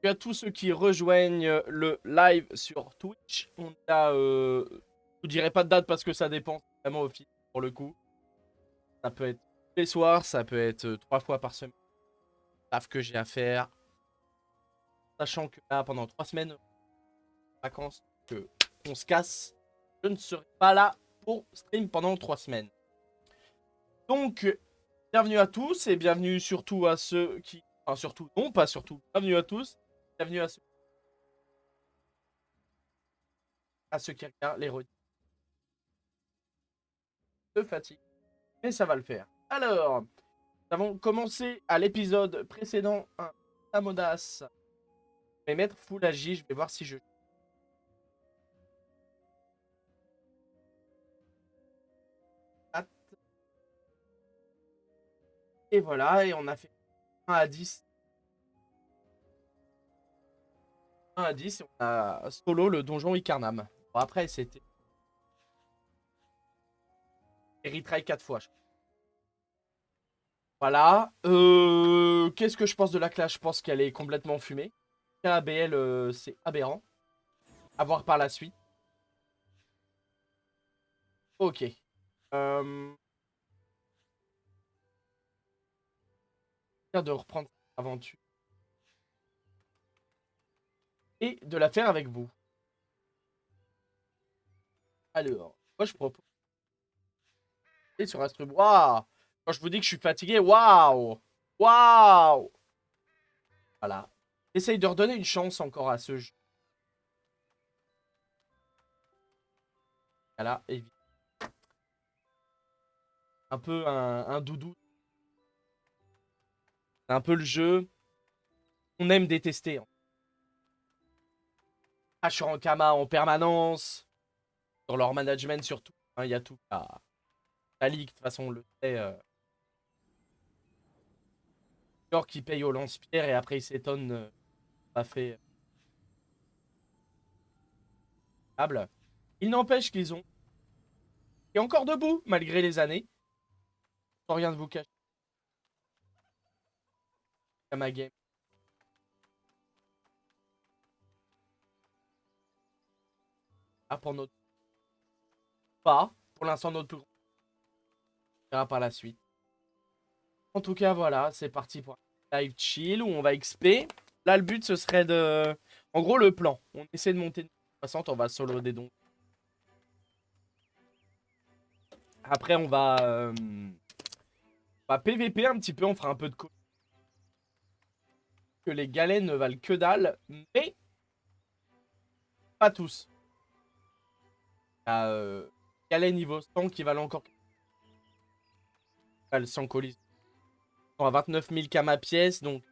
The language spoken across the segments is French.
À tous ceux qui rejoignent le live sur Twitch. On a, je vous dirai pas de date parce que ça dépend vraiment au fil pour le coup. Ça peut être tous les soirs, ça peut être 3 fois par semaine. Taf que j'ai à faire. Sachant que là, pendant 3 semaines, vacances, que on se casse, je ne serai pas là pour stream pendant 3 semaines. Donc, bienvenue à tous et bienvenue surtout à ceux qui. Enfin, surtout, non, pas surtout. Bienvenue à tous. Bienvenue à ceux qui regardent les redites de fatigue. Mais ça va le faire. Alors, nous avons commencé à l'épisode précédent un Amodas. Je vais mettre full agi, je vais voir si je. Et voilà, et on a fait 1 à 10. 1 à 10, et on a solo le donjon Icarnam. Bon, après, c'était retry 4 fois. Voilà. Qu'est-ce que je pense de la clash? Je pense qu'elle est complètement fumée. KABL, c'est aberrant. À voir par la suite. Ok. Euh, de reprendre cette aventure et de la faire avec vous. Alors, moi je propose sur Astrub. Waouh! Quand je vous dis que je suis fatigué, waouh! Waouh! Voilà. Essaye de redonner une chance encore à ce jeu. Voilà, évidemment. Un peu un doudou. C'est un peu le jeu. On aime détester. Ah, sur Ankama en permanence. Sur leur management surtout. Hein, il y a tout. La ligue, de toute façon, on le sait. Genre qui paye au lance-pierre et après il s'étonne. Pas fait. Il n'empêche qu'ils ont. Et encore debout, malgré les années. Sans rien de vous cacher. À ma game. Ah, pour notre. Pas. Pour l'instant, notre plus gros. On verra par la suite. En tout cas, voilà, c'est parti pour un live chill où on va XP. Là, le but, ce serait de. En gros, le plan. On essaie de monter 60, on va solo des dons. Après, on va PVP un petit peu, on fera un peu de co. Que les galets ne valent que dalle, mais pas tous. Il y a galets niveau 100 qui valent encore sans colis. On a 29 000 kama pièce, donc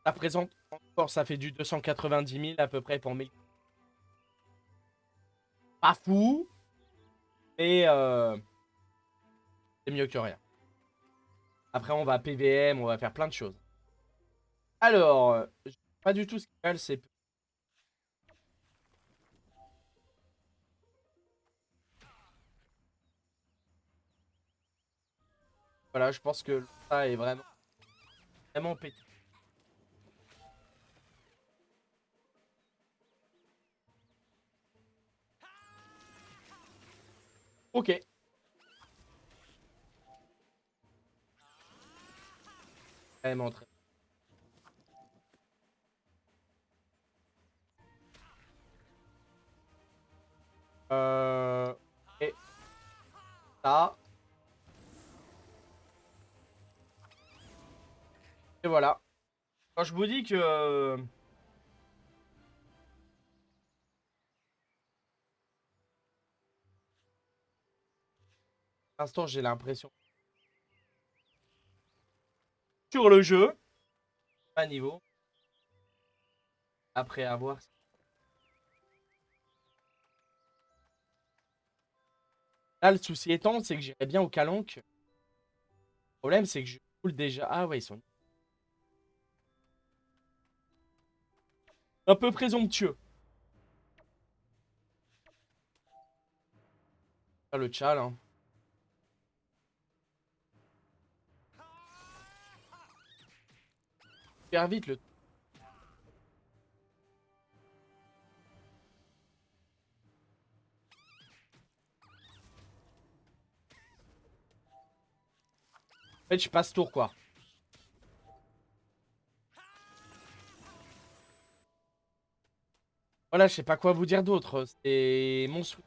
ça présente encore, ça fait du 290 000 à peu près pour 1000. Pas fou, mais c'est mieux que rien. Après, on va PVM, on va faire plein de choses. Alors, pas du tout ce qui valent, c'est. Voilà, je pense que ça est vraiment, vraiment pété. Ok. Vraiment très. Et ça. Et voilà. Quand je vous dis que. L'instant, j'ai l'impression. Sur le jeu, pas niveau. Après avoir. Là, le souci étant, c'est que j'irais bien au Calanque. Le problème, c'est que je coule déjà. Ah ouais, ils sont un peu présomptueux. Ah, le tchal, hein. Super vite, le. En fait, je passe tour, quoi. Voilà, je sais pas quoi vous dire d'autre. C'est mon souhait.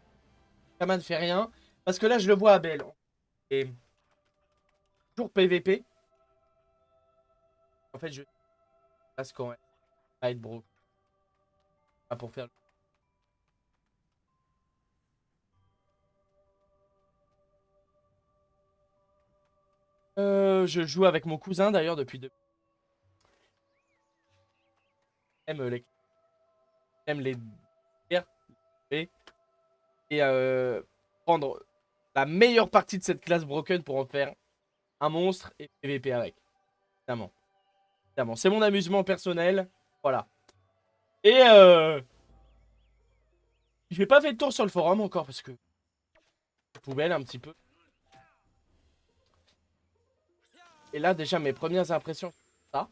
Ça ne fait rien. Parce que là, je le vois à Belle. Et toujours PVP. En fait, je passe quand même. Fight, bro. Pas pour faire. Je joue avec mon cousin d'ailleurs depuis deux. J'aime les guerres et prendre la meilleure partie de cette classe broken pour en faire un monstre et PVP avec. Évidemment. Évidemment. C'est mon amusement personnel. Voilà. Et j'ai pas fait de tour sur le forum encore parce que poubelle un petit peu. Et là déjà mes premières impressions, ça.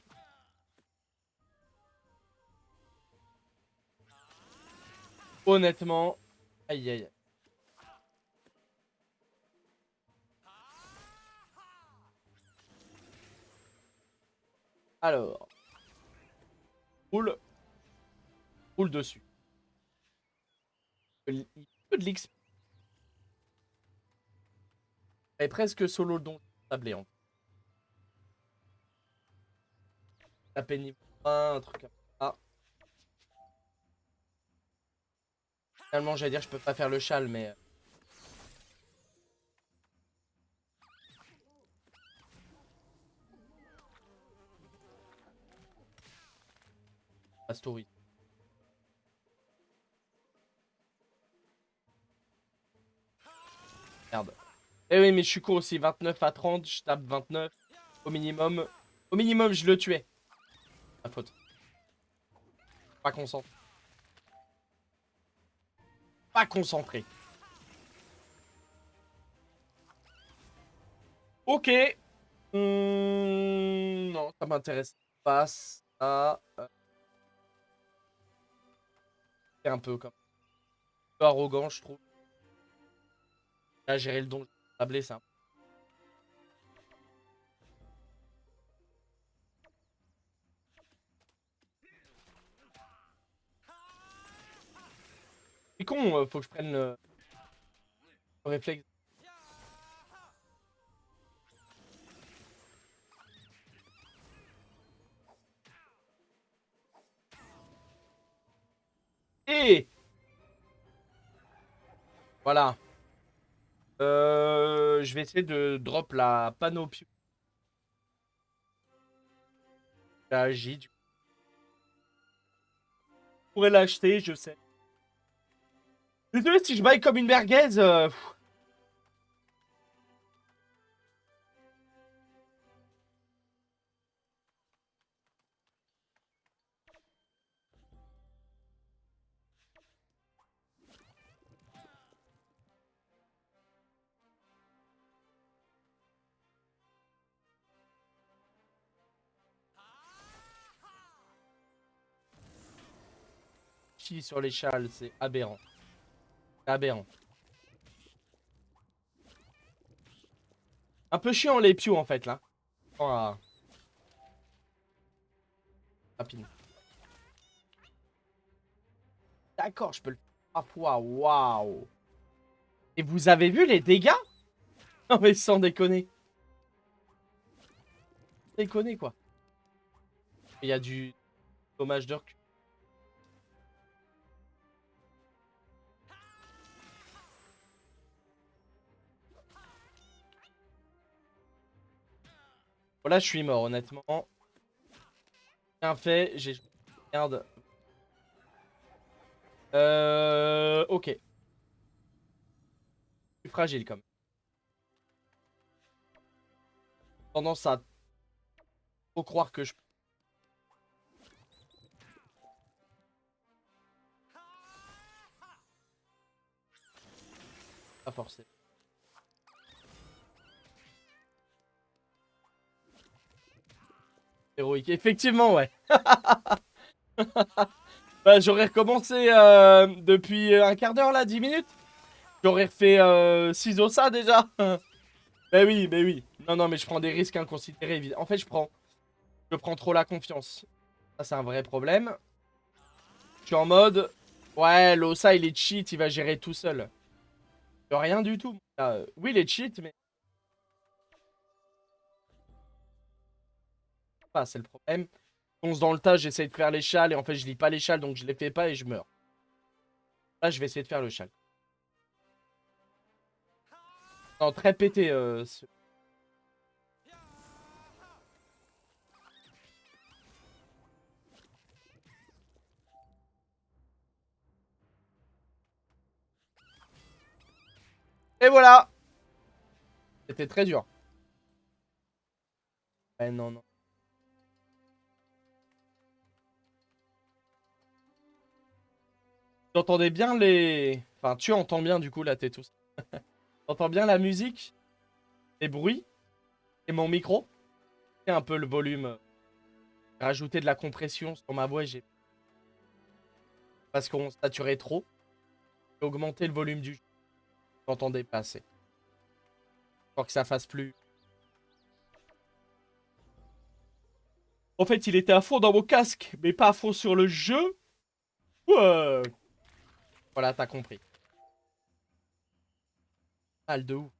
Honnêtement, aïe aïe. Alors, roule, roule dessus. Il peut de l'XP. Et presque solo le don tablé en fait. Taper niveau 1, un truc comme ça. Finalement, j'allais dire, je peux pas faire le châle, mais. La story. Merde. Eh oui, mais je suis con aussi. 29 à 30, je tape 29. Au minimum. Au minimum, je le tuais. Ma faute. Pas concentré. Pas concentré. Ok. Non, ça m'intéresse pas. Ça. C'est un peu comme. Un peu arrogant, je trouve. Là, gérer le don tablé, c'est un. C'est con, faut que je prenne le réflexe. Et voilà. Je vais essayer de drop la panoplie. La J, du coup. Je pourrais l'acheter, je sais. Désolé si je baille comme une merguez. Chi sur les châles, c'est aberrant. C'est aberrant. Un peu chiant les pious en fait là. Oh, rapide. D'accord, je peux le faire 3 fois. Waouh. Et vous avez vu les dégâts? Non mais sans déconner. Déconner quoi. Il y a du dommage de recul. Bon, là je suis mort honnêtement. Bien fait, j'ai... Merde. Ok. Je suis fragile comme. Tendance à trop croire que je peux pas forcer. Héroïque. Effectivement, ouais. Bah, j'aurais recommencé depuis un quart d'heure là, 10 minutes. J'aurais refait 6 ossa déjà. Mais oui, mais oui. Non, non, mais je prends des risques inconsidérés, évidemment. En fait, je prends trop la confiance. Ça, c'est un vrai problème. Je suis en mode, ouais, l'Osa, il est cheat, il va gérer tout seul. Rien du tout. Oui, il est cheat, mais pas, c'est le problème. Je fonce dans le tas, j'essaye de faire les châles, et en fait, je lis pas les châles, donc je les fais pas et je meurs. Là, je vais essayer de faire le châle. Non, très pété. Et voilà! C'était très dur. Ouais, non, non. Tu entendais bien les... Enfin, tu entends bien, du coup, là, t'es tous. T'entends bien la musique, les bruits, et mon micro. C'est un peu le volume. Rajouter de la compression sur ma voix, j'ai... Parce qu'on saturait trop. J'ai augmenté le volume du jeu. J'entendais pas assez. Pour que ça fasse plus... En fait, il était à fond dans mon casque, mais pas à fond sur le jeu. Ouais. Voilà, t'as compris. Mal de ouf.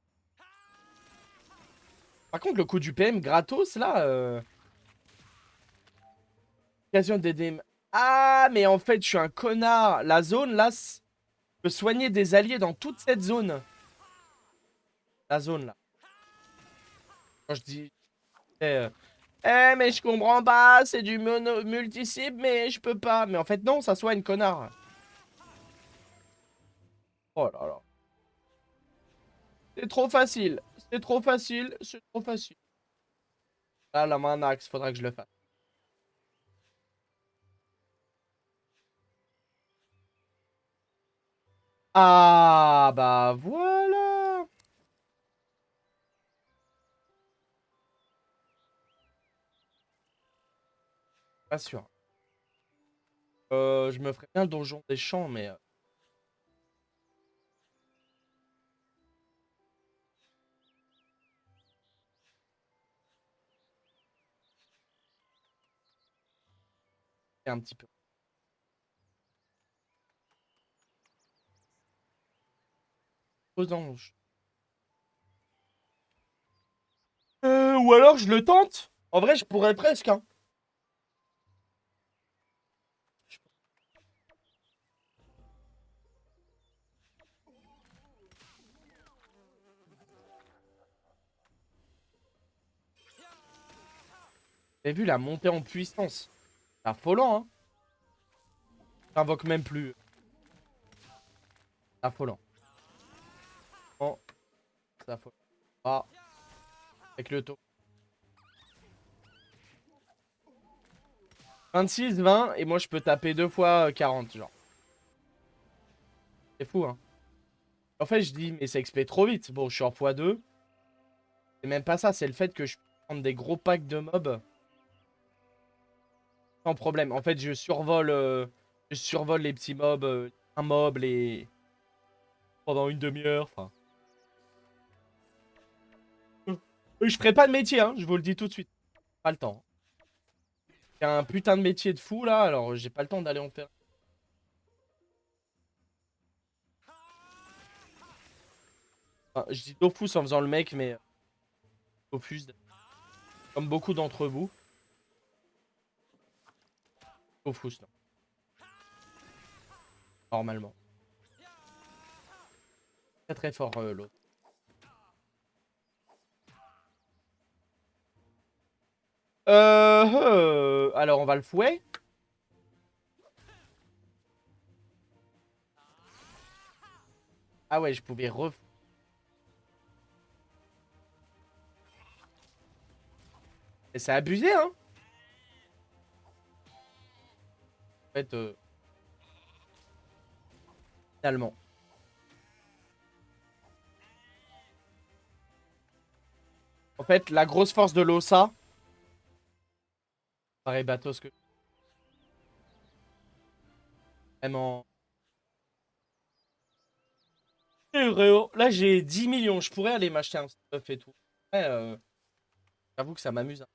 Par contre, le coup du PM gratos, là... Occasion d'aider... Ah, mais en fait, je suis un connard. La zone, là, je peux soigner des alliés dans toute cette zone. La zone, là. Quand je dis... mais je comprends pas, c'est du multi-cible, mais je peux pas. Mais en fait, non, ça soigne, connard. Oh là là. C'est trop facile. C'est trop facile. C'est trop facile. Là, la main axe, faudra que je le fasse. Ah, bah voilà. Pas sûr. Je me ferais bien le donjon des champs, mais... c'est un petit peu... Aux anges. Ou alors, je le tente. En vrai, je pourrais presque, hein. T'as vu la montée en puissance? C'est affolant, hein. J'invoque même plus. C'est affolant. Oh, c'est affolant. Ah, avec le taux. 26, 20, et moi je peux taper 2 fois 40, genre. C'est fou, hein. En fait, je dis, mais ça XP trop vite. Bon, je suis en x2. C'est même pas ça, c'est le fait que je peux prendre des gros packs de mobs sans problème. En fait, je survole les petits mobs, un mob pendant une demi-heure. Enfin, je ferai pas de métier, hein, je vous le dis tout de suite. Pas le temps. J'ai un putain de métier de fou là, alors j'ai pas le temps d'aller en faire. Enfin, je dis Dofus en faisant le mec, mais Dofus, comme beaucoup d'entre vous, Dofus, non, normalement. Très très fort l'autre. Alors on va le fouet. Ah ouais, je pouvais ref... Et c'est abusé, hein. En fait, finalement. En fait, la grosse force de l'Ossa, pareil bateau ce que... Vraiment... Là, j'ai 10 millions. Je pourrais aller m'acheter un stuff et tout. Ouais, j'avoue que ça m'amuse.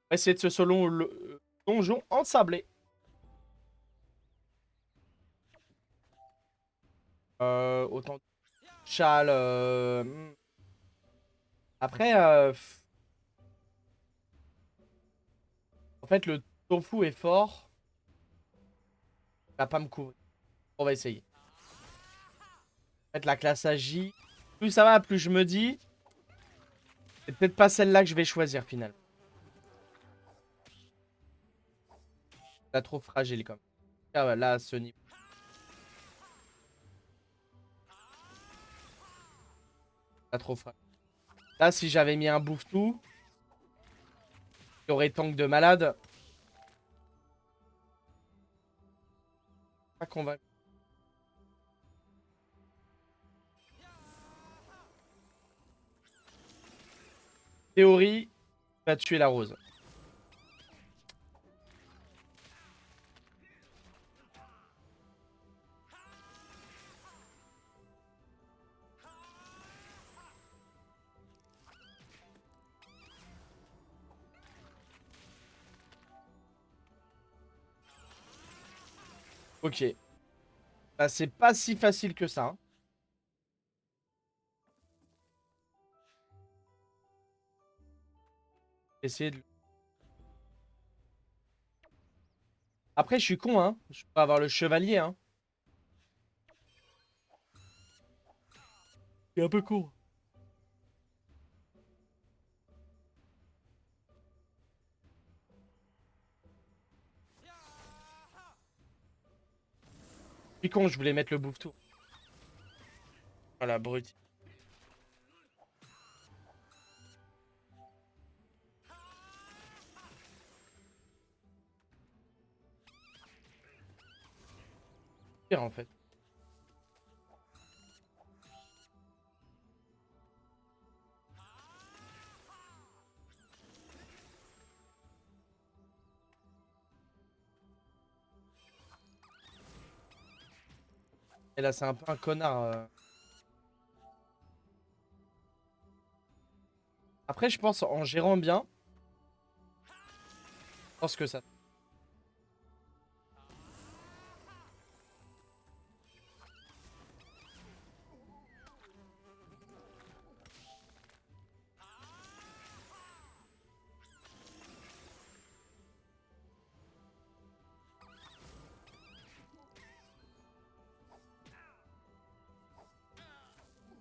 On va essayer de se solo le donjon ensablé. Autant de châle. Après, en fait, le tofu est fort. Il va pas me couvrir. On va essayer. En fait, la classe AJ, plus ça va, plus je me dis, c'est peut-être pas celle-là que je vais choisir finalement. Là, trop fragile quand même. Ah ouais, là, à ce niveau. Là, trop fragile. Là, si j'avais mis un bouffe-tout, il aurait tank de malade. Pas convaincu. Théorie, va tuer la rose. Ok. Bah, c'est pas si facile que ça, hein. Essayer de... Après, je suis con, hein. Je peux avoir le chevalier, hein. C'est un peu con. Je suis con, je voulais mettre le bouffe-tout. Voilà, brut. Pire, en fait. Et là, c'est un peu un connard. Après, je pense en gérant bien, je pense que ça.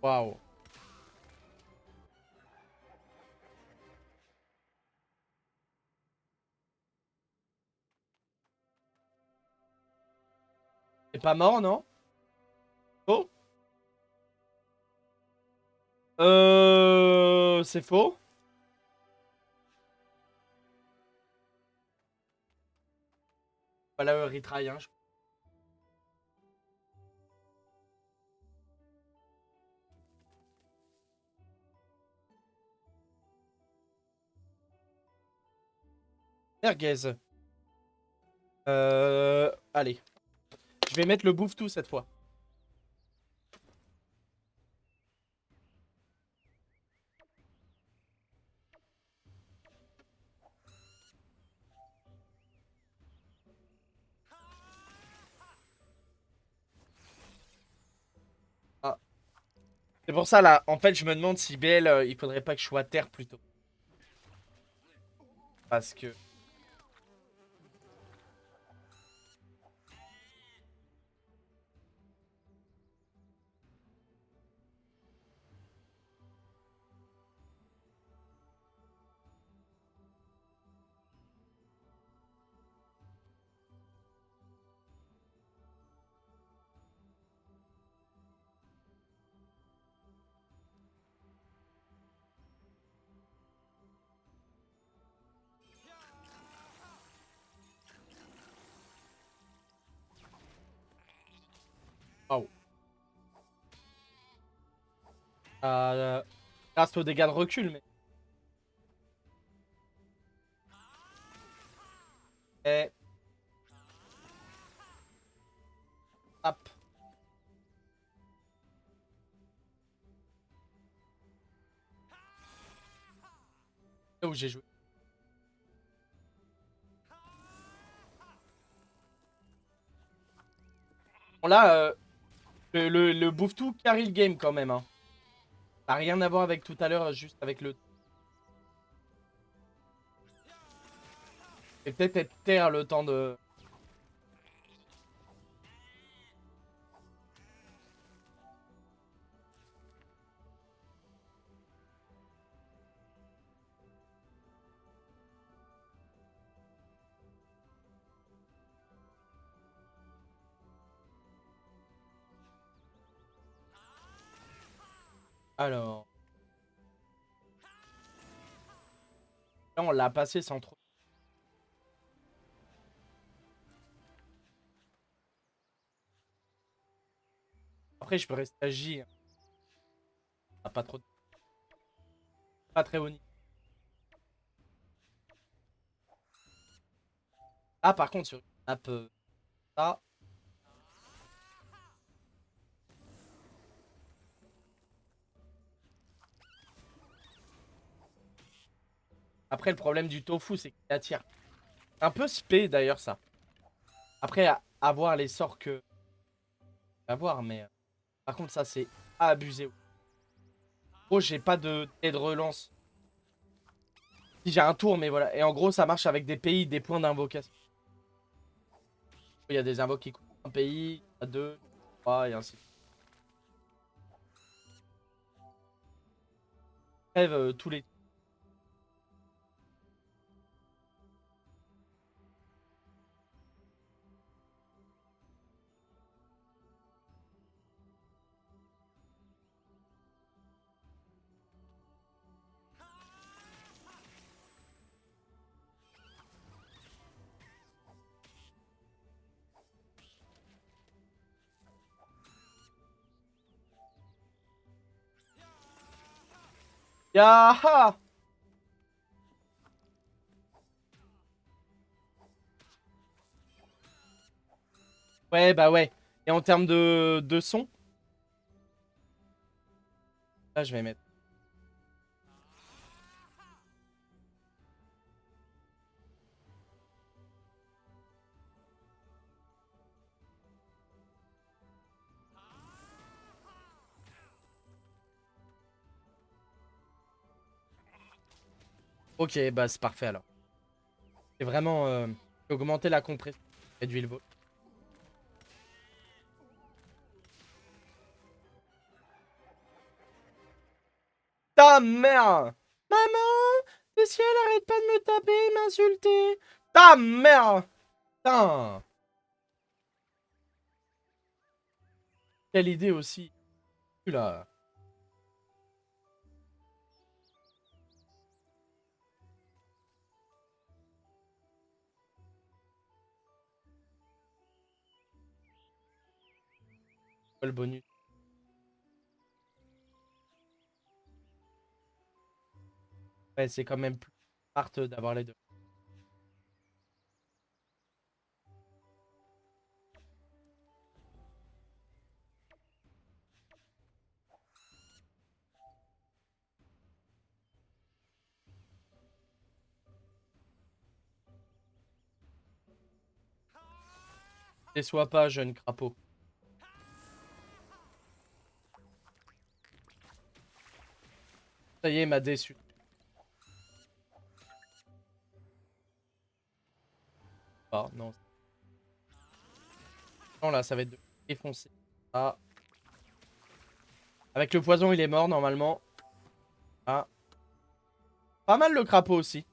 Waouh. C'est pas mort, non? Oh. C'est faux. Voilà, retry, hein. Merguez. Allez. Je vais mettre le bouffe-tout cette fois. Ah. C'est pour ça, là, en fait, je me demande si BL, il faudrait pas que je sois à terre plutôt. Parce que... Waouh. Grâce aux dégâts de recul, mais... Et... Hop. Là où j'ai joué. Bon là, le Bouffe-Tout carry le game quand même. Hein. Ça n'a rien à voir avec tout à l'heure, juste avec le... Et peut-être être terre le temps de... Alors... Là, on l'a passé sans trop... Après, je peux rester à J. Hein. Ah, pas trop... Pas très haut niveau. Ah, par contre, sur une map... ça... Après, le problème du tofu, c'est qu'il attire. Un peu spé, d'ailleurs, ça. Après, à voir les sorts que... À voir, mais... Par contre, ça, c'est abusé. Oh, j'ai pas de dé de relance. Si j'ai un tour, mais voilà. Et en gros, ça marche avec des pays, des points d'invocation. Il y a des invoques qui coûtent un pays, à deux, trois, et ainsi de suite. Crève tous les... Yaha! Ouais, bah ouais. Et en termes de son, là, je vais mettre... Ok, bah c'est parfait, alors. C'est vraiment... augmenter la compression. Réduire le volume. Ta mère! Maman! Et si elle arrête pas de me taper, m'insulter? Ta mère! Putain! Quelle idée aussi. Là. Le bonus. Ouais, c'est quand même plus smart d'avoir les deux. Déçois pas, jeune crapaud. Ça y est, il m'a déçu. Ah, non. Non, là, ça va être défoncé. Ah. Avec le poison, il est mort, normalement. Ah. Pas mal le crapaud aussi.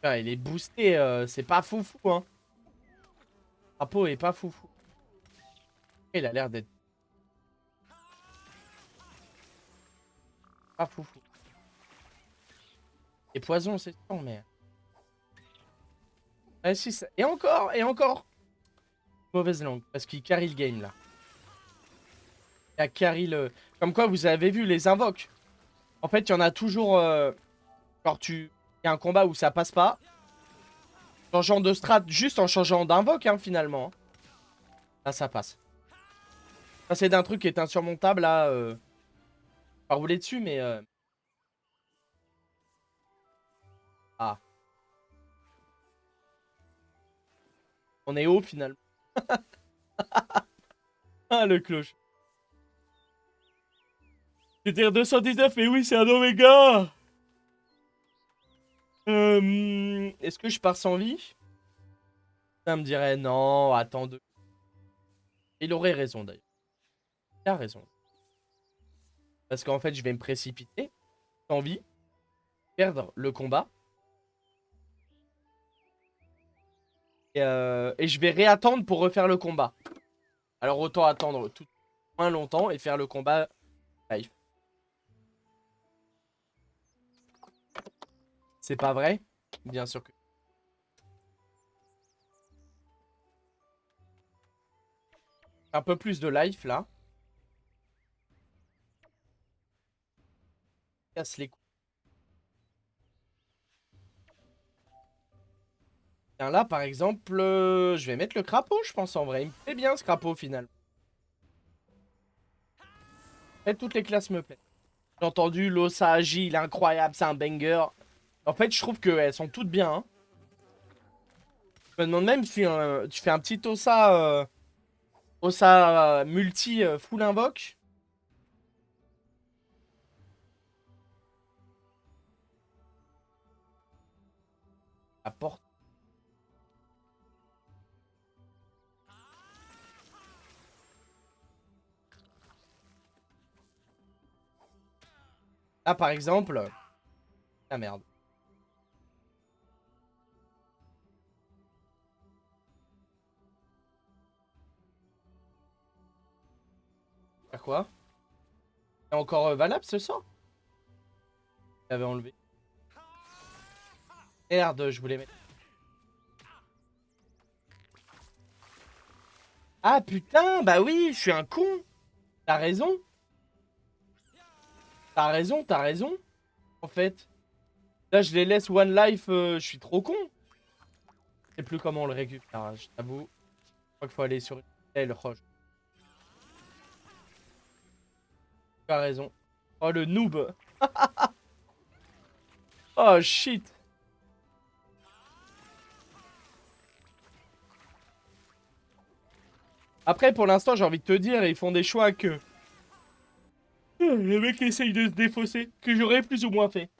Ah, il est boosté, c'est pas foufou, hein. Le crapaud est pas foufou. Il a l'air d'être pas foufou. Et poison, c'est sûr, mais... Ah, si, et encore, et encore. Mauvaise langue, parce qu'il carry le game, là. Il a carry le... Comme quoi, vous avez vu les invoques. En fait, il y en a toujours... Genre, il y a un combat où ça passe pas. Changeant de strat, juste en changeant d'invoque, hein, finalement. Là, ça passe. Ça, c'est d'un truc qui est insurmontable, là. Pas rouler dessus, mais... Ah. On est haut, finalement. Ah, le cloche. C'était 219, mais oui, c'est un Oméga. Est-ce que je pars sans vie? Ça me dirait non, attends deux. Il aurait raison d'ailleurs. Il a raison. Parce qu'en fait, je vais me précipiter, sans vie, perdre le combat. Et je vais réattendre pour refaire le combat. Alors autant attendre tout moins longtemps et faire le combat live. C'est pas vrai? Bien sûr que. Un peu plus de life là. Casse les couilles. Tiens, là par exemple, je vais mettre le crapaud, je pense en vrai. Il me plaît bien ce crapaud finalement. En fait, toutes les classes me plaisent. J'ai entendu l'Osa Agi, il est incroyable, c'est un banger. En fait, je trouve qu'elles sont toutes bien. Hein. Je me demande même si tu fais un petit Osa, Osa multi full invoque. La porte. Là par exemple. Ah merde. Faire quoi? C'est encore valable ce sort? J'avais enlevé. Merde, je voulais mettre. Ah putain, bah oui, je suis un con. T'as raison. T'as raison, t'as raison. En fait. Là, je les laisse one life, je suis trop con. Je sais plus comment on le récupère, je t'avoue. Je crois qu'il faut aller sur une telle roche. Tu as raison. Oh le noob. Oh shit. Après, pour l'instant, j'ai envie de te dire, ils font des choix que... Les mecs essayent de se défausser, que j'aurais plus ou moins fait.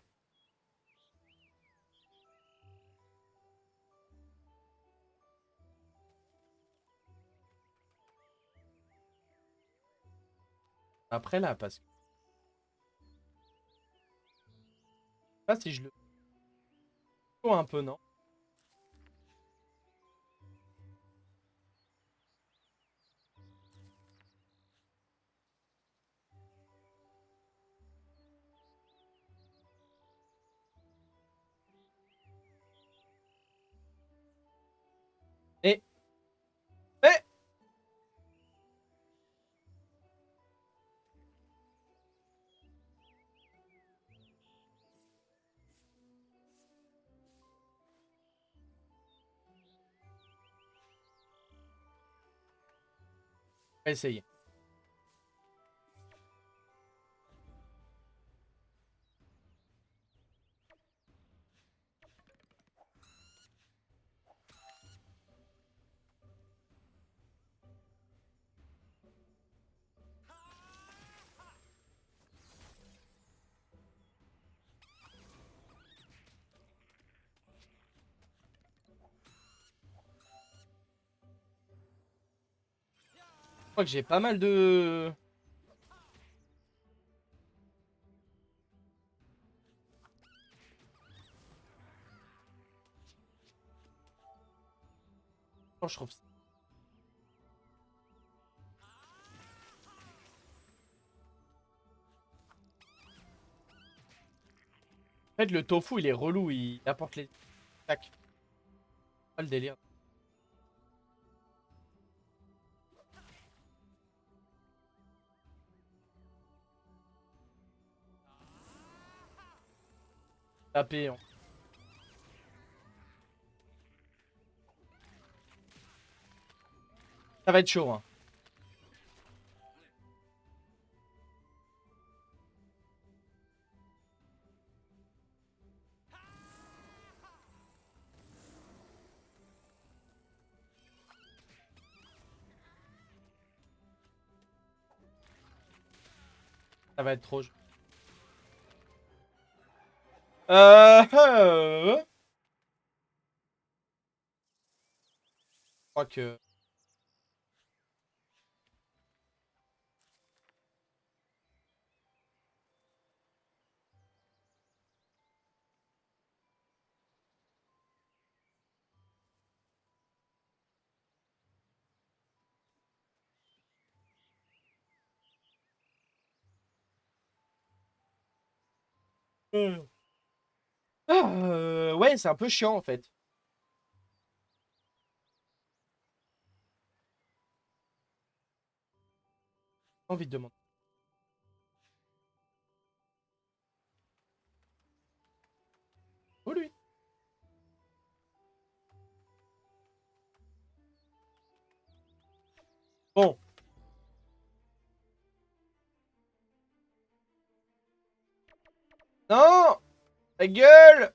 Après là, parce que... Je sais pas si je le... Oh, un peu, non? Et... Eh. On va essayer. Je crois que j'ai pas mal de... Oh, je trouve... En fait, le tofu, il est relou, il apporte les... Tac. Pas le délire. taper. Ça va être chaud, hein. Ça va être trop. Je crois que. Ouais, c'est un peu chiant en fait. J'ai envie de demander. Oh lui. Bon. Non! Ta gueule!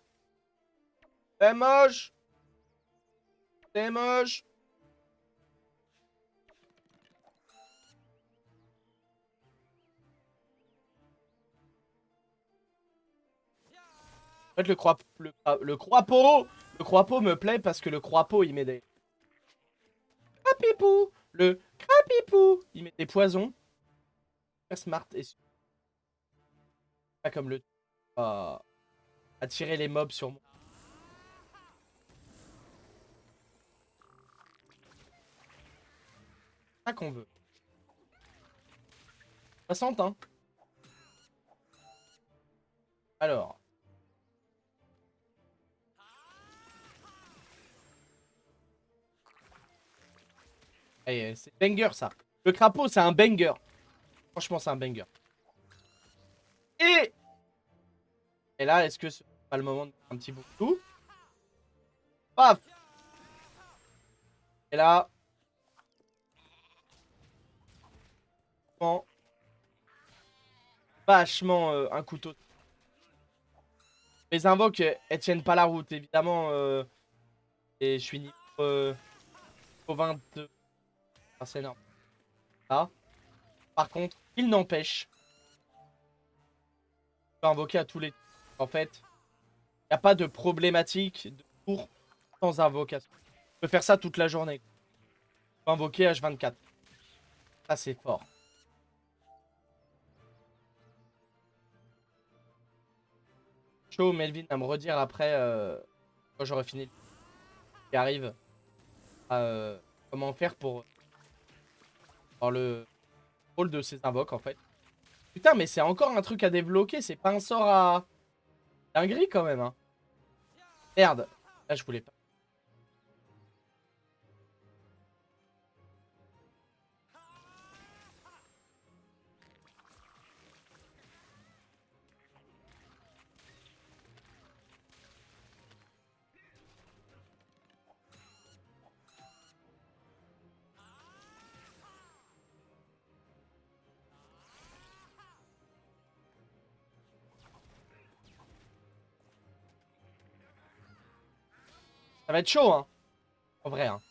C'est moche! C'est moche! En fait, le croipeau me plaît parce que le croipeau, il met des crapipou. Le crapipou, il met des poisons. Très smart et pas comme le à attirer les mobs sur moi. C'est ça qu'on veut. 60, hein. Alors. Allez, c'est banger ça. Le crapaud, c'est un banger. Franchement, c'est un banger. Et, et là, est-ce que c'est pas le moment de faire un petit bout de tout? Paf! Et là, vachement un couteau. Les invoques, elles tiennent pas la route, évidemment. Et je suis niveau, niveau 22. Ah, c'est énorme. Là. Par contre, il n'empêche, je peux invoquer à tous les tours. En fait, il n'y a pas de problématique de tour sans invocation. Je peux faire ça toute la journée. Je peux invoquer H24. Ça, c'est fort. Chaud, Melvin à me redire après, quand j'aurai fini, qui arrive, comment faire pour avoir le rôle de ces invoques, en fait. Putain, mais c'est encore un truc à débloquer, c'est pas un sort à dinguerie, quand même, hein. Merde. Là, je voulais pas. Ça va être chaud, hein. En vrai, hein.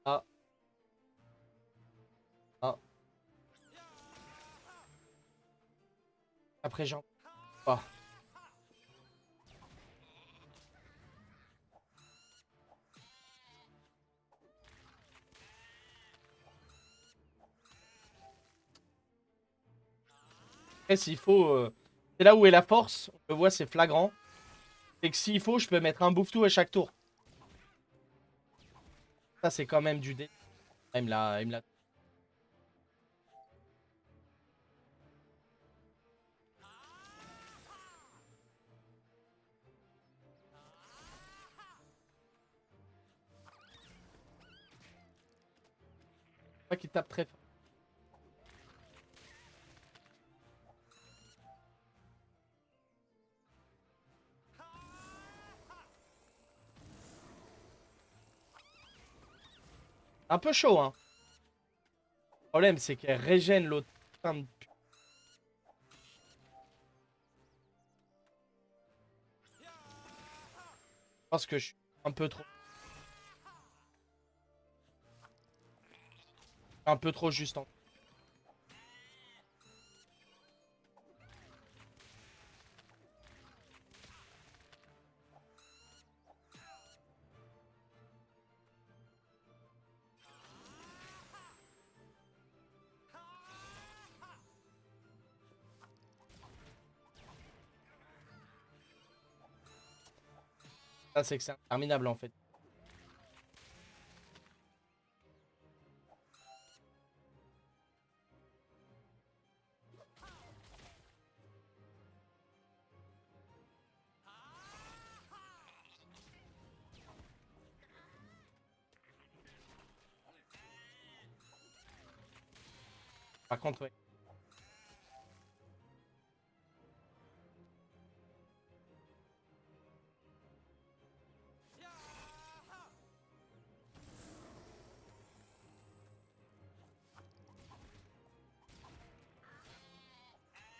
Ah, ah. Après, j'en. Ah. Après, s'il faut. C'est là où est la force. On le voit, c'est flagrant. C'est que s'il faut, je peux mettre un bouffe-tout à chaque tour. Ça, c'est quand même du dé. Ah, il me l'a. Pas qu'il tape très fort. Un peu chaud, hein. Le problème, c'est qu'elle régène l'autre. Putain de Je pense que je suis un peu trop juste en. Ça, c'est que c'est interminable en fait. Par contre, ouais.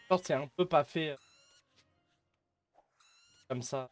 Je pense que c'est un peu pas fait comme ça.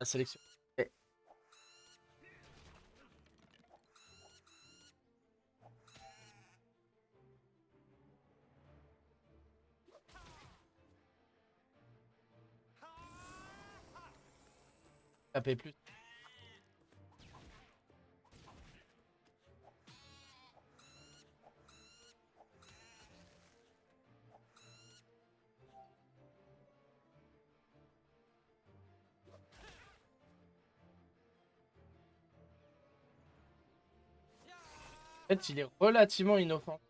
La sélection. Eh, taper plus. En fait, il est relativement inoffensif.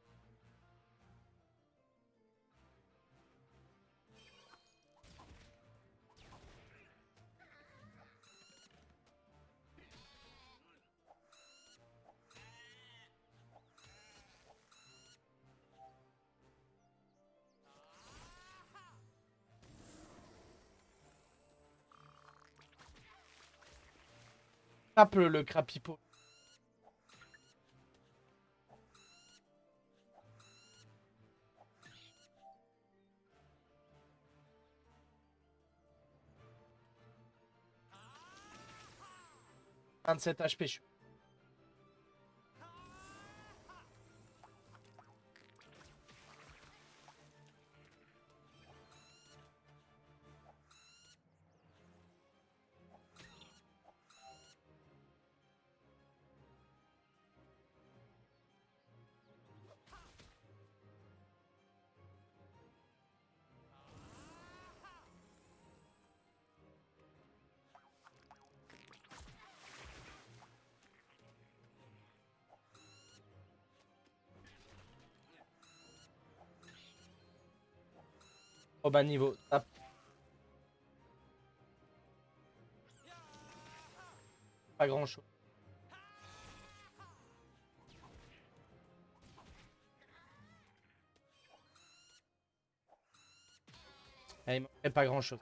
Tape le crapipo. 27 HP. Au bas niveau. Tape pas grand chose. Il manquait pas grand chose.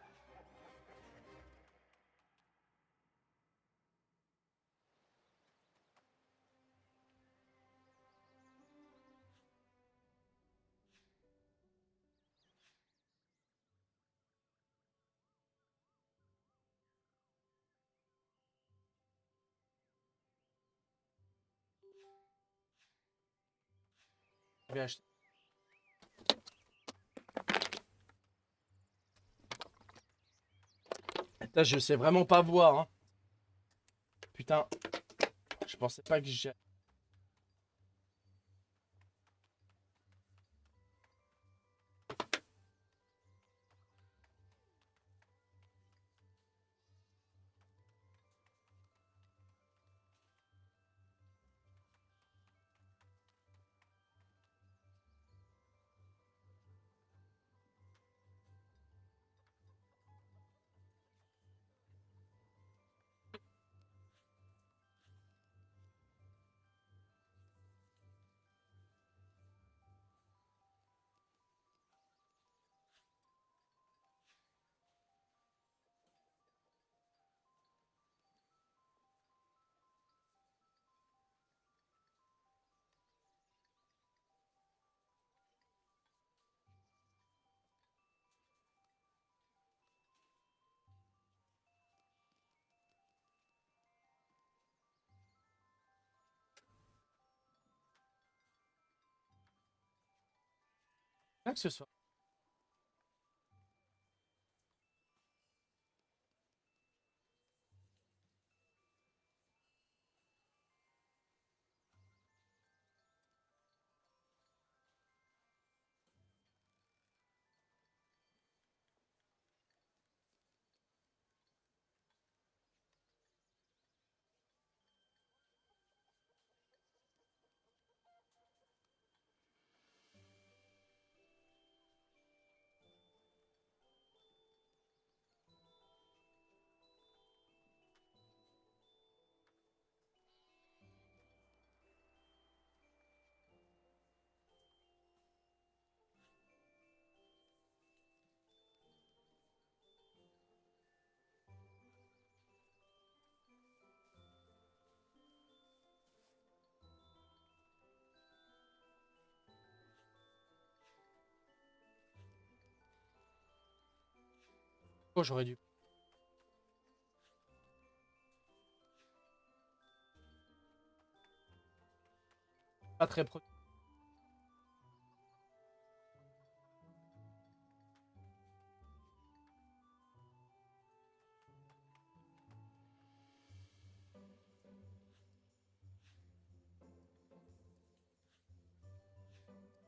Je vais acheter. Putain, je sais vraiment pas boire. Hein. Putain, je pensais pas que j'ai. Bien que ce soit. Oh, j'aurais dû. Pas très pro.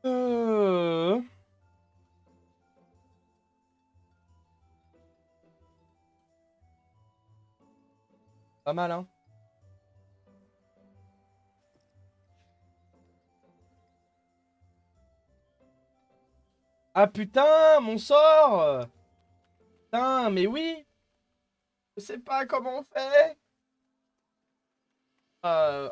Euh... Pas mal, hein. Ah putain, mon sort! Putain, mais oui! Je sais pas comment on fait! Euh...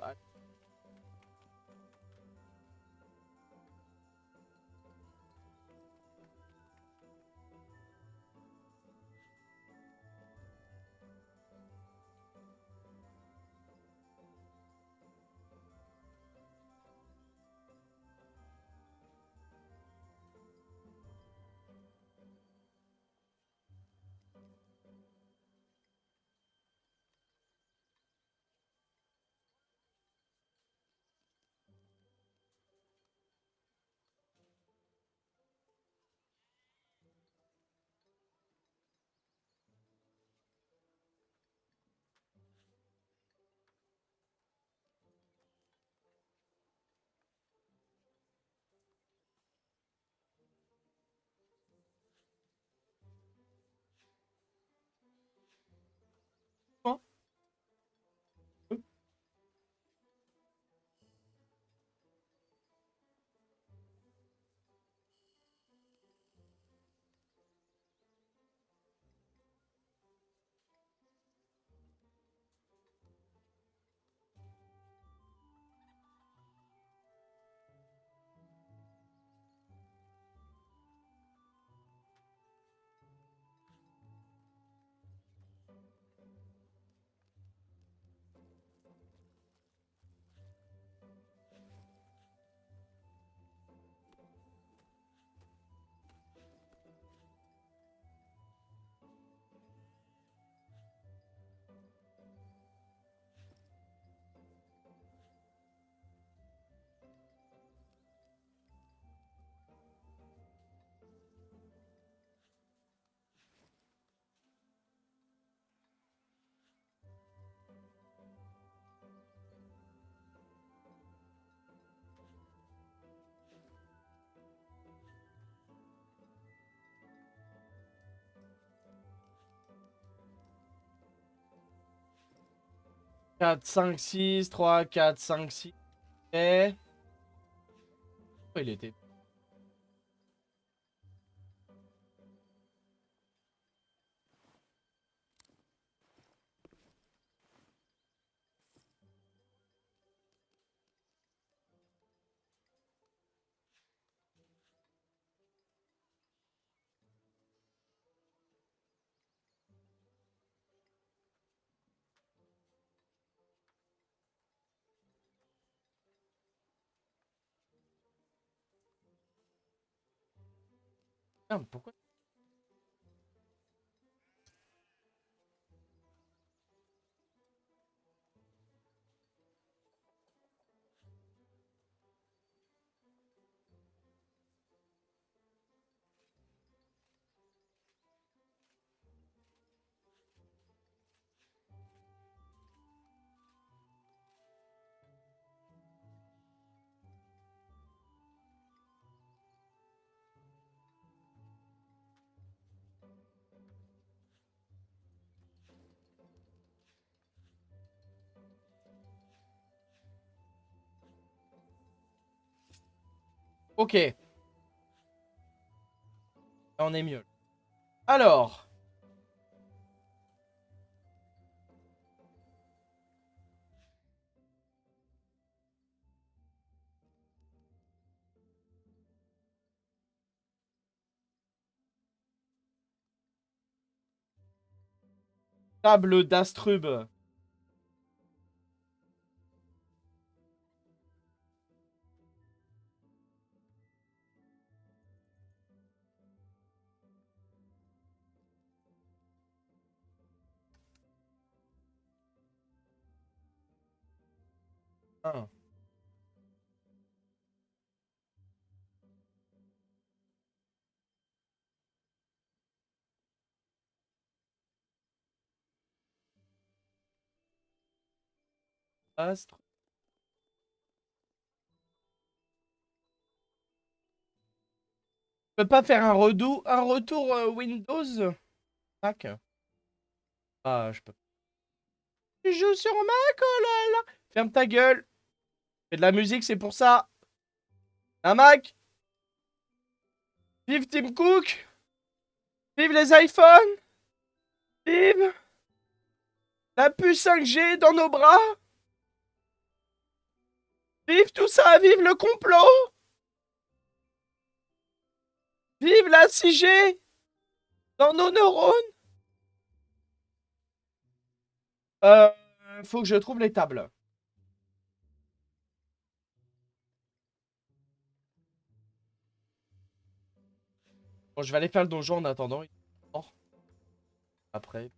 4, 5, 6, 3, 4, 5, 6. Et... Oh, il était... Merde, pourquoi? Ok, là, on est mieux. Alors, table d'Astrub. Un. Astre. Je peux pas faire un retour Windows? Mac. Ah, je peux. Tu joues sur Mac, oh là là. Ferme ta gueule. Fais de la musique, c'est pour ça. Un Mac. Vive Tim Cook. Vive les iPhones. Vive la puce 5G dans nos bras. Vive tout ça. Vive le complot. Vive la 6G dans nos neurones. Euh, faut que je trouve les tables. Bon, je vais aller faire le donjon en attendant. Après.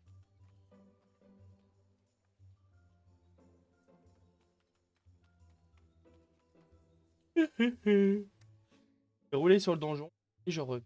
Je vais rouler sur le donjon et je reviens.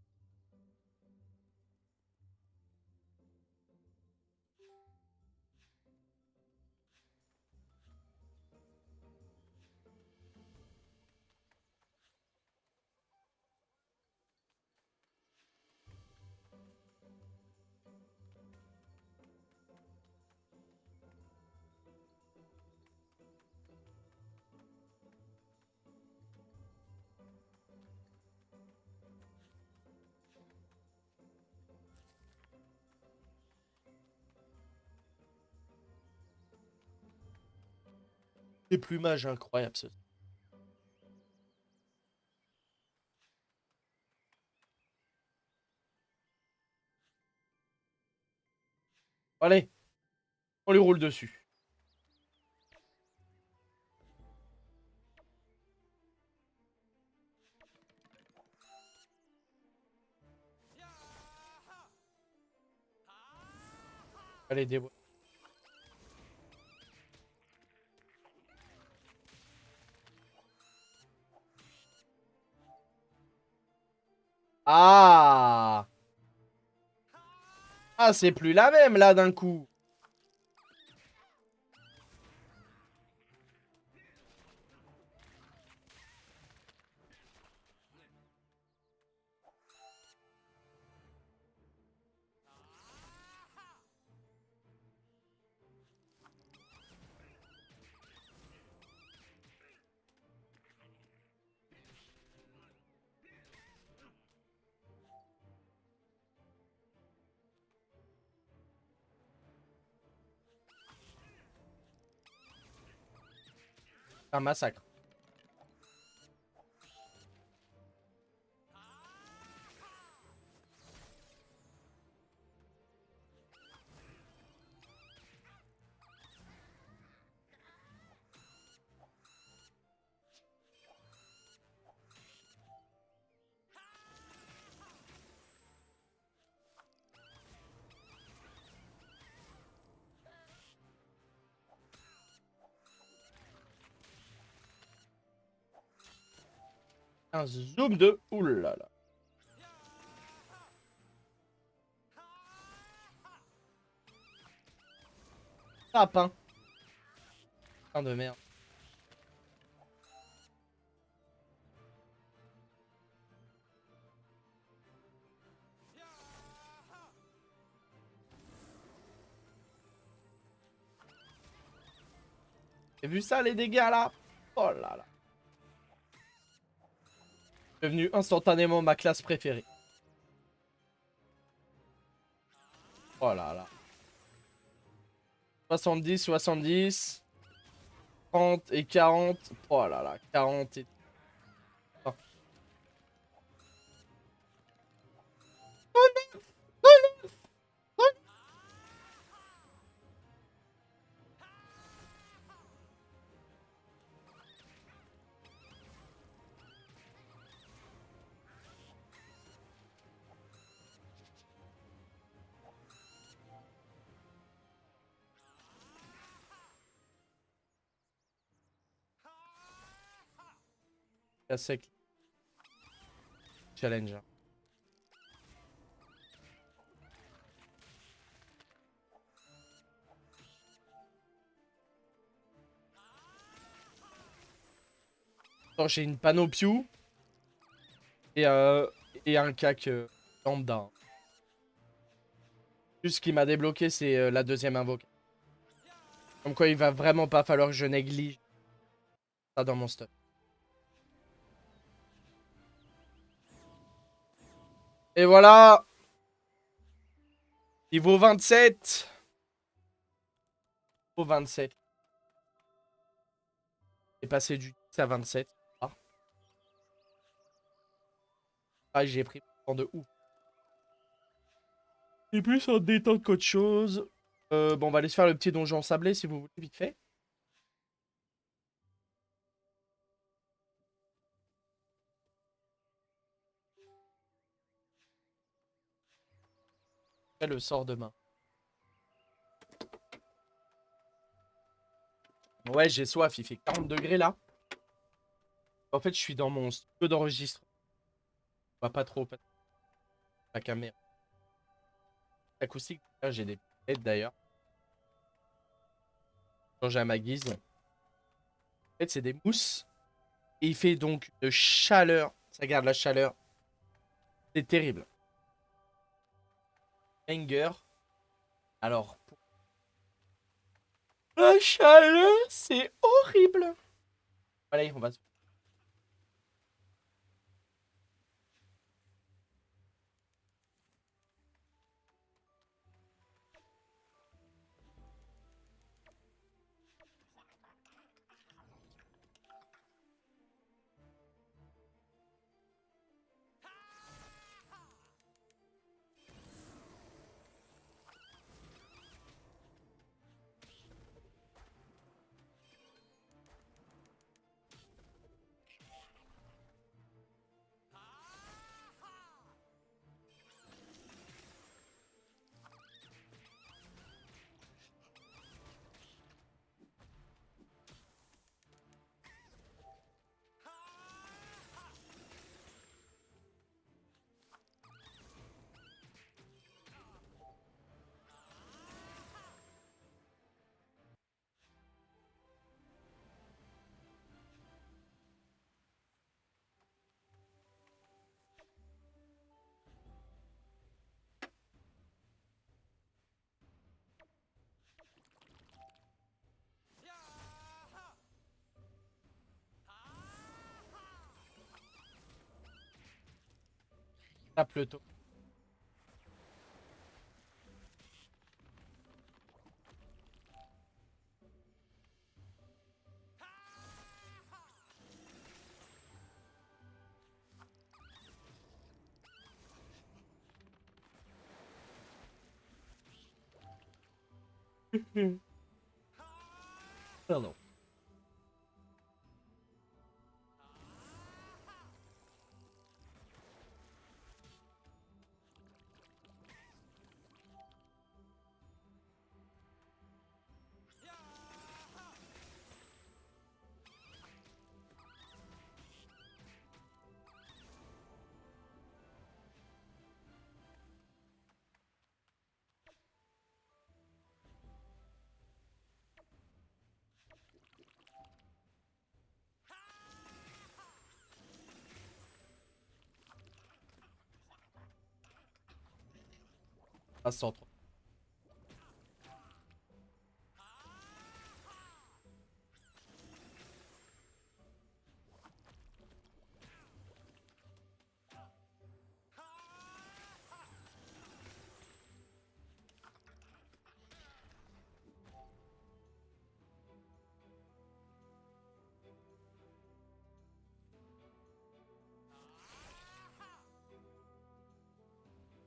Des plumages incroyables. Allez, on lui roule dessus. Allez, déboule. Ah! Ah, c'est plus la même là d'un coup. un massacre. Un zoom de... Oulala. Tapin. Putain de merde. T'as vu ça les dégâts là? Oh là là. Devenu instantanément ma classe préférée. Oh là là. 70, 70. 30 et 40. Oh là là. 40 et... Oh. Sec. Challenge. Attends, j'ai une Panopio. Et un cac lambda. Juste ce qui m'a débloqué, c'est la deuxième invoque. Comme quoi, il va vraiment pas falloir que je néglige ça dans mon stock. Et voilà. Niveau 27. Niveau 27. J'ai passé du 10 à 27. Ah, ah j'ai pris un temps de ouf. C'est plus en détente qu'autre chose. Bon, on va aller se faire le petit donjon sablé si vous voulez, vite fait. Après, le sort demain. Ouais, j'ai soif, il fait 40 degrés là. En fait, je suis dans mon studio d'enregistrement. On va pas trop. La caméra. Acoustique, là, j'ai des aides d'ailleurs. Changer à ma guise. En fait, c'est des mousses. Et il fait donc de chaleur. Ça garde la chaleur. C'est terrible. Banger. Alors, pour la chaleur, c'est horrible. Allez, on va se... tape le taux. Pardon. À centre.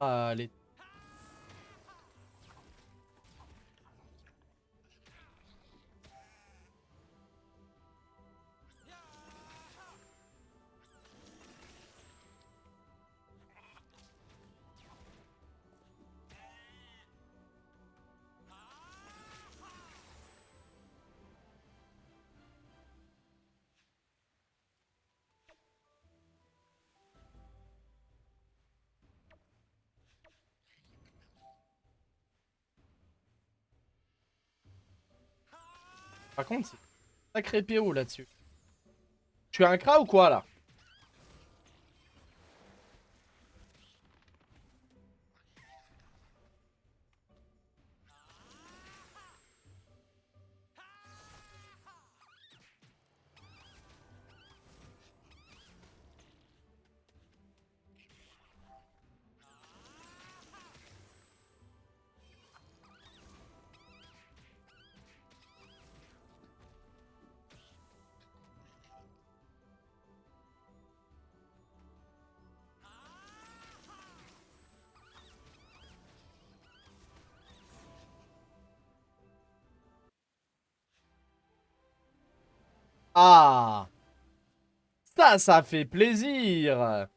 Allez. Par contre, c'est sacré PO là-dessus. Tu es un cra ou quoi là? Ah, ça fait plaisir.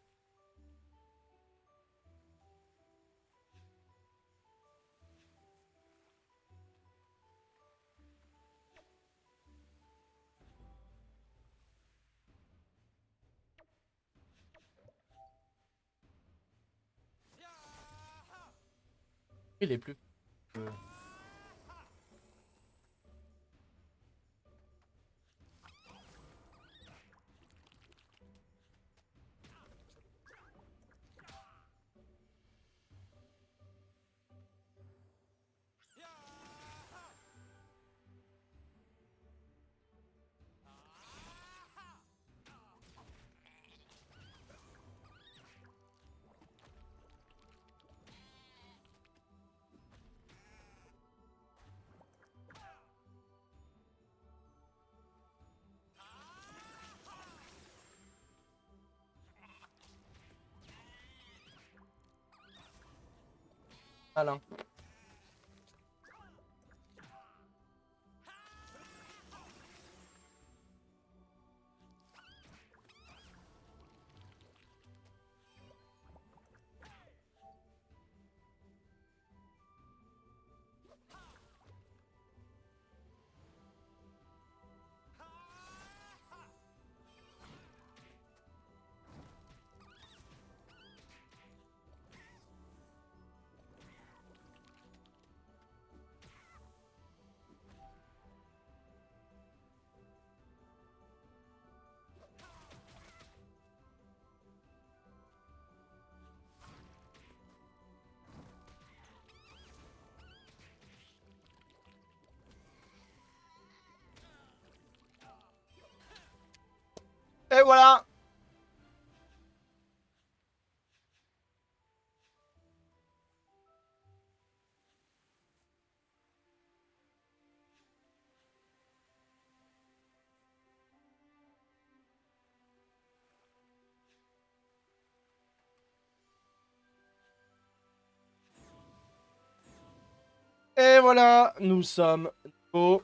Il est plus. euh, Malin. Et voilà. Et voilà, nous sommes au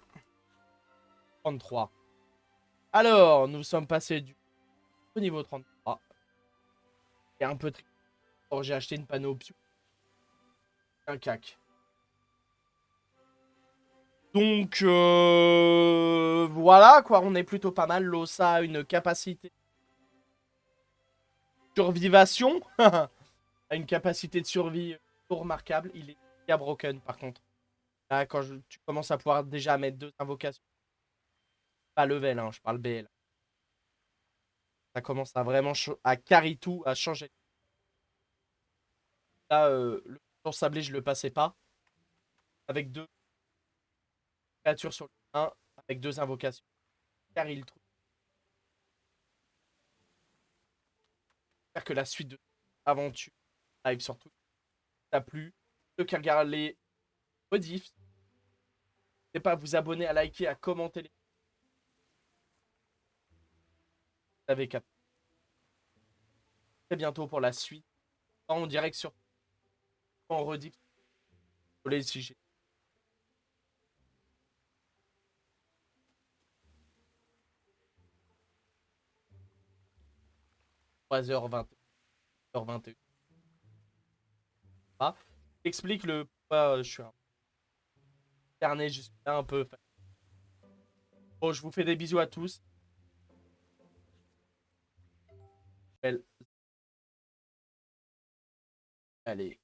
33. Alors, nous sommes passés au niveau 33. Et un peu triste. Alors, j'ai acheté une panoplie. Un cac. Donc, voilà, quoi. On est plutôt pas mal. L'Ossa a une capacité de survivation. A une capacité de survie remarquable. Il est bien broken, par contre. Là, quand tu commences à pouvoir déjà mettre 2 invocations. Pas level, hein, je parle BL. Ça commence à vraiment à carry tout, à changer. Là, le tour sablé, je le passais pas. Avec 2 créatures sur le 1, avec 2 invocations. Carry le truc. J'espère que la suite de l'aventure arrive surtout. Ça t'a plu. Ceux qui regardent les rediffs, n'hésitez pas à vous abonner, à liker, à commenter les avec à très bientôt pour la suite. En direct sur en rediff. Désolé si j'ai 3h20, 21h21. Ah, explique le pourquoi je suis un carnet juste là un peu. Bon, je vous fais des bisous à tous. Allez.